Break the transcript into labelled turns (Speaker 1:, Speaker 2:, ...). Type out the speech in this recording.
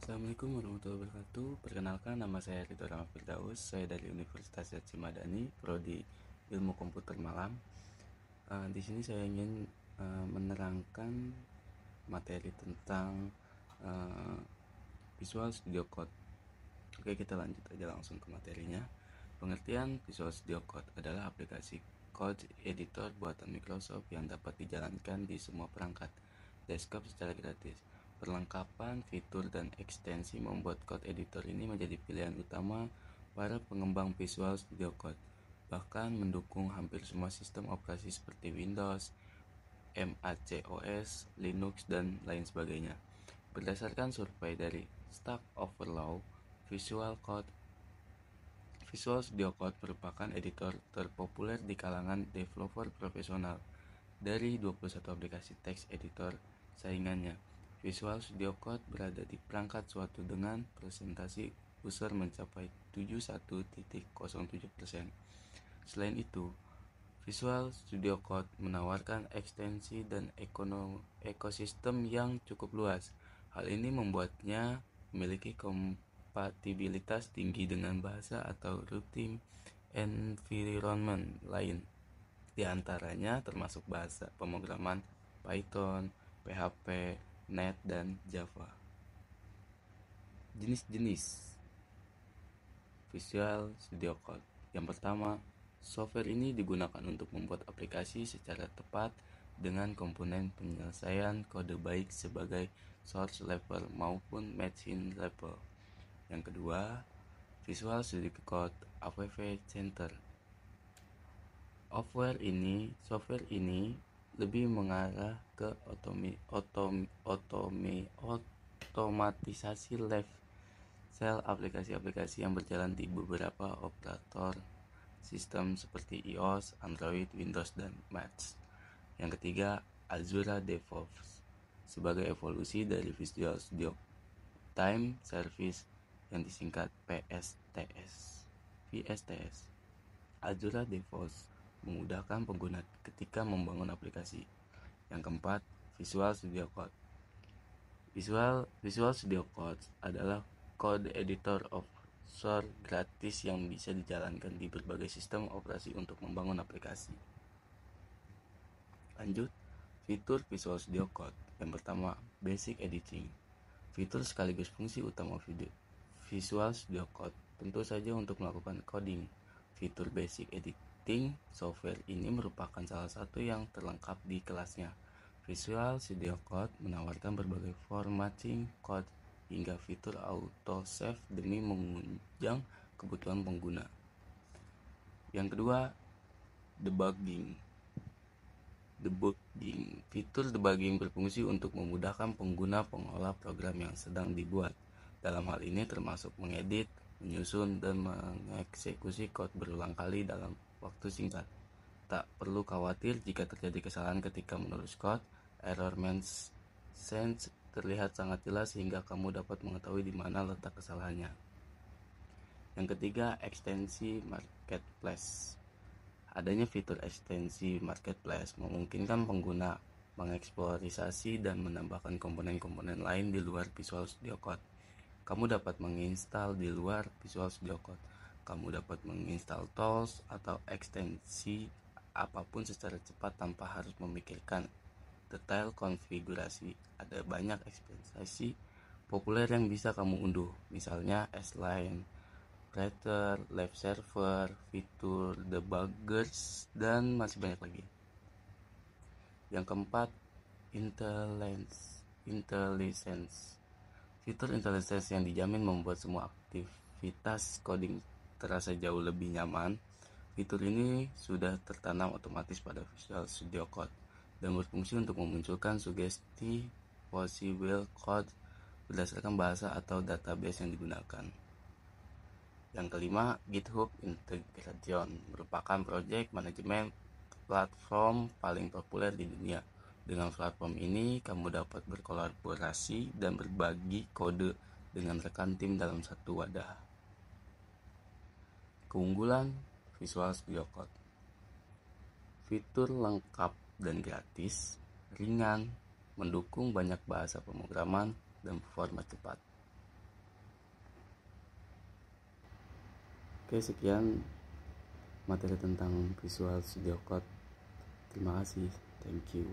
Speaker 1: Assalamualaikum warahmatullahi wabarakatuh. Perkenalkan, nama saya Ridho Rama Firdaus. Saya dari Universitas Haji Madani, Prodi Ilmu Komputer Malam. Di sini saya ingin menerangkan materi tentang uh, Visual Studio Code. Oke, kita lanjut aja langsung ke materinya. Pengertian Visual Studio Code adalah aplikasi code editor buatan Microsoft yang dapat dijalankan di semua perangkat desktop secara gratis. Perlengkapan, fitur, dan ekstensi membuat code editor ini menjadi pilihan utama para pengembang Visual Studio Code, bahkan mendukung hampir semua sistem operasi seperti Windows, macOS, Linux, dan lain sebagainya. Berdasarkan survei dari Stack Overflow, Visual Studio Code merupakan editor terpopuler di kalangan developer profesional. Dari 21 aplikasi teks editor saingannya, Visual Studio Code berada di perangkat suatu dengan presentasi user mencapai 71.07%. Selain itu, Visual Studio Code menawarkan ekstensi dan ekosistem yang cukup luas. Hal ini membuatnya memiliki kompatibilitas tinggi dengan bahasa atau routing environment lain. Di antaranya termasuk bahasa pemrograman Python, PHP, Net, dan Java. Jenis-jenis Visual Studio Code. Yang pertama, software ini digunakan untuk membuat aplikasi secara tepat dengan komponen penyelesaian kode baik sebagai source level maupun machine level. Yang kedua, Visual Studio Code App Center. Software ini lebih mengarah ke otomatisasi live sel aplikasi-aplikasi yang berjalan di beberapa operator sistem seperti iOS, Android, Windows, dan Mac. Yang ketiga, Azure DevOps sebagai evolusi dari Visual Studio Time Service yang disingkat VSTS. Azure DevOps memudahkan pengguna ketika membangun aplikasi. Yang keempat, Visual Studio Code. Visual Studio Code adalah code editor of source gratis yang bisa dijalankan di berbagai sistem operasi untuk membangun aplikasi. Lanjut, fitur Visual Studio Code. Yang pertama, Basic Editing. Fitur sekaligus fungsi utama Visual Studio Code tentu saja untuk melakukan coding. Fitur Basic Editing software ini merupakan salah satu yang terlengkap di kelasnya. Visual Studio Code menawarkan berbagai formatting code hingga fitur auto save demi menunjang kebutuhan pengguna. Yang kedua, debugging. Fitur debugging berfungsi untuk memudahkan pengguna pengolah program yang sedang dibuat. Dalam hal ini termasuk mengedit, menyusun, dan mengeksekusi kode berulang kali dalam waktu singkat. Tak perlu khawatir jika terjadi kesalahan ketika menulis kode. Error message terlihat sangat jelas sehingga kamu dapat mengetahui di mana letak kesalahannya. Yang ketiga, ekstensi marketplace. Adanya fitur ekstensi marketplace memungkinkan pengguna mengeksplorasi dan menambahkan komponen-komponen lain di luar Visual Studio Code. Kamu dapat menginstal di luar Visual Studio Code. Kamu dapat menginstal tools atau ekstensi apapun secara cepat tanpa harus memikirkan detail konfigurasi. Ada banyak ekstensi populer yang bisa kamu unduh, misalnya S-Line, Writer, Live Server, fitur debuggers, dan masih banyak lagi. Yang keempat, IntelliSense. Fitur IntelliSense yang dijamin membuat semua aktivitas coding terasa jauh lebih nyaman. Fitur ini sudah tertanam otomatis pada Visual Studio Code dan berfungsi untuk memunculkan sugesti possible code berdasarkan bahasa atau database yang digunakan. Yang kelima, GitHub Integration merupakan proyek manajemen platform paling populer di dunia. Dengan platform ini, kamu dapat berkolaborasi dan berbagi kode dengan rekan tim dalam satu wadah. Keunggulan Visual Studio Code: fitur lengkap dan gratis, ringan, mendukung banyak bahasa pemrograman, dan performa cepat. Oke, sekian materi tentang Visual Studio Code. Terima kasih. Thank you.